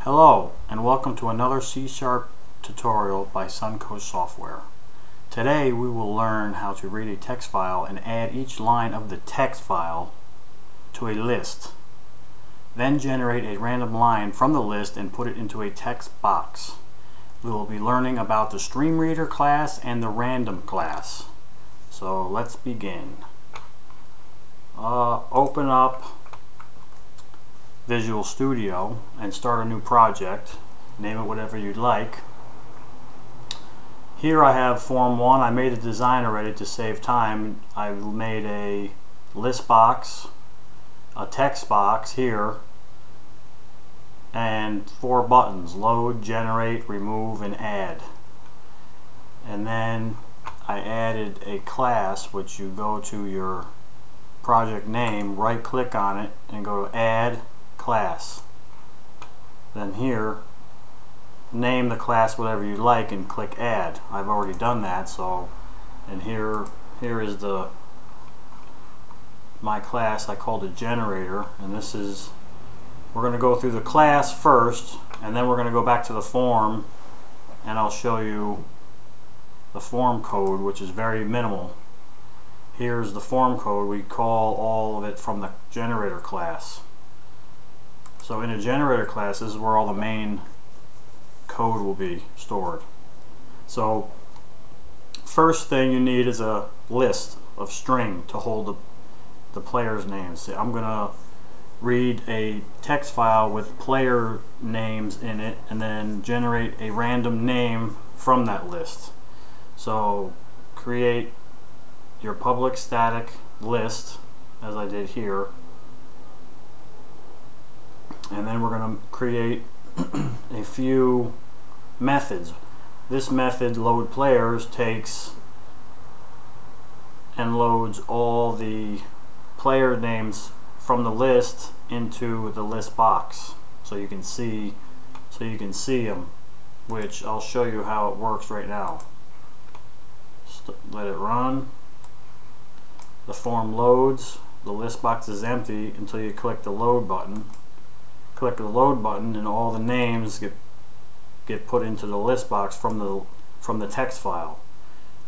Hello and welcome to another C# tutorial by Suncoast Software. Today we will learn how to read a text file and add each line of the text file to a list. Then generate a random line from the list and put it into a text box. We will be learning about the StreamReader class and the random class. So let's begin. Open up Visual Studio and start a new project. Name it whatever you'd like. Here I have Form 1. I made a design already to save time. I made a list box, a text box here, and 4 buttons: load, generate, remove, and add. And then I added a class, which you go to your project name, right click on it, and go to add class. Then here, name the class whatever you like and click add. I've already done that, so, and here is my class. I called it generator, and this is, we're going to go through the class first, and then we're going to go back to the form, and I'll show you the form code, which is very minimal. Here's the form code. We call all of it from the generator class. So in a generator class, this is where all the main code will be stored. So first thing you need is a list of string to hold the player's names. See, I'm gonna read a text file with player names in it and then generate a random name from that list. So create your public static list, as I did here, and then we're going to create a few methods. This method, load players, takes and loads all the player names from the list into the list box, so you can see them, which I'll show you how it works right now. Let it run. The form loads. The list box is empty until you click the load button. Click the load button and all the names get put into the list box from the text file.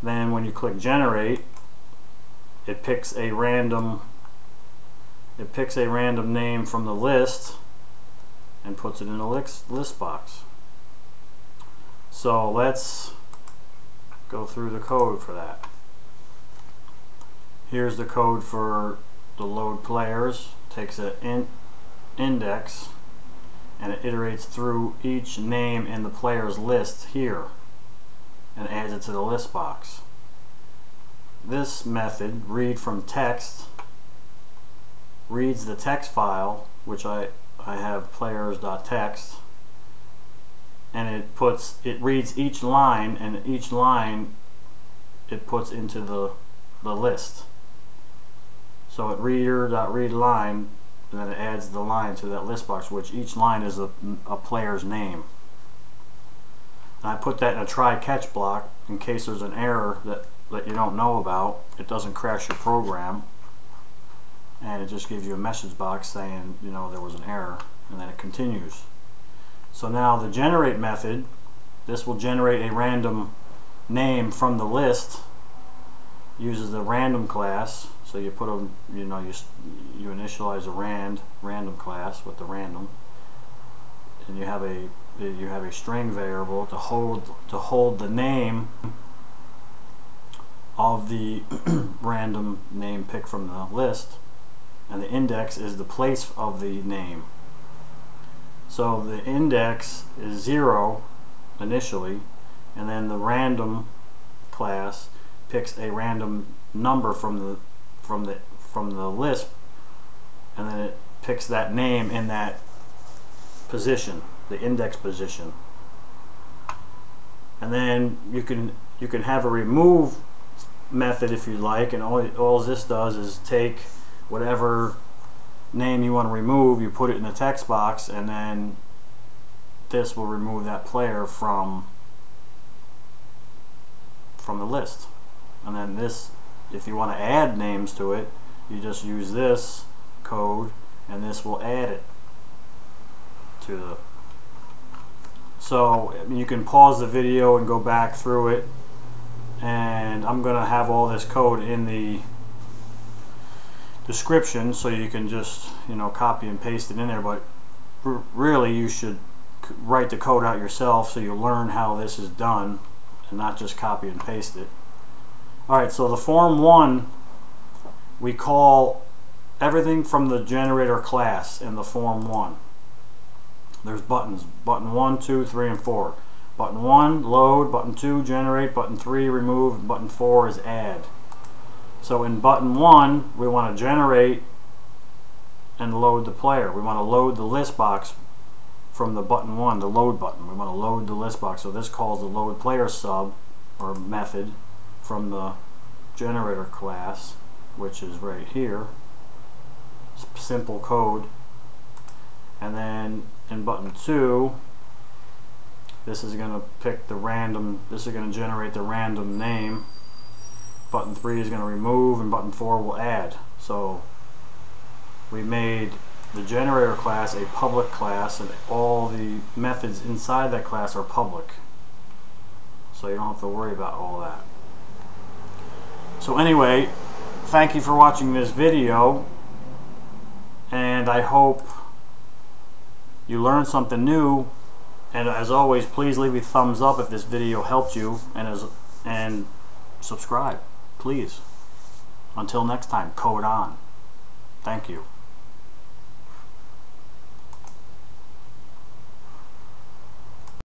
Then when you click generate, it picks a random name from the list and puts it in the list box. So let's go through the code for that. Here's the code for the load players. Takes an index and it iterates through each name in the player's list here and adds it to the list box. This method, read from text, reads the text file, which I have players.text, and it reads each line, and each line it puts into the list. So at reader.readLine, and then it adds the line to that list box, which each line is a player's name. And I put that in a try-catch block in case there's an error that you don't know about. It doesn't crash your program, and it just gives you a message box saying, you know, there was an error, and then it continues. So now the generate method, this will generate a random name from the list, uses the random class. So you put a, you initialize a random class with the random, and you have a string variable to hold the name of the random name picked from the list, and the index is the place of the name. So the index is 0 initially, and then the random class picks a random number from the list, and then it picks that name in that position, the index position. And then you can have a remove method if you like, and all this does is take whatever name you want to remove, you put it in the text box, and then this will remove that player from the list. And then this, if you want to add names to it, you just use this code and this will add it to So you can pause the video and go back through it, and I'm gonna have all this code in the description so you can just, you know, copy and paste it in there. But really you should write the code out yourself so you learn how this is done and not just copy and paste it. Alright, so the form 1, we call everything from the generator class in the form 1. There's buttons. Button 1, 2, 3, and 4. Button 1, load. Button 2, generate. Button 3, remove. And button 4 is add. So in button 1, we want to generate and load the player. We want to load the list box from the button 1, the load button. We want to load the list box. So this calls the load player sub or method from the generator class, which is right here. Simple code. And then in button 2, this is going to pick the random, this is going to generate the random name. Button 3 is going to remove, and button 4 will add. So we made the generator class a public class, and all the methods inside that class are public. So you don't have to worry about all that. So anyway, thank you for watching this video, and I hope you learned something new. And as always, please leave a thumbs up if this video helped you, and subscribe, please. Until next time, code on. Thank you.